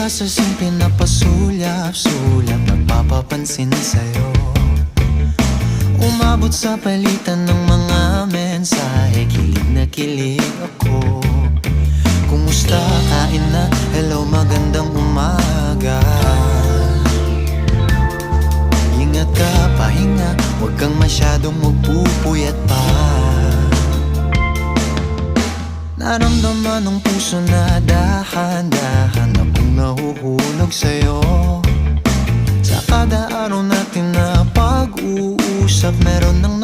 sa simple na pasulyap-sulyap, nagpapapansin sa'yo. Umabot sa palitan ng mga mensahe, kilig na kilig ako. Kumusta, kain na, hello, magandang umaga. Ingat ka, pahinga, huwag kang masyadong magpupuyat pa. Naramdaman ng puso na dahan-dahan akong nahuhulog sa'yo. Sa kada araw natin na pag-uusap, meron nang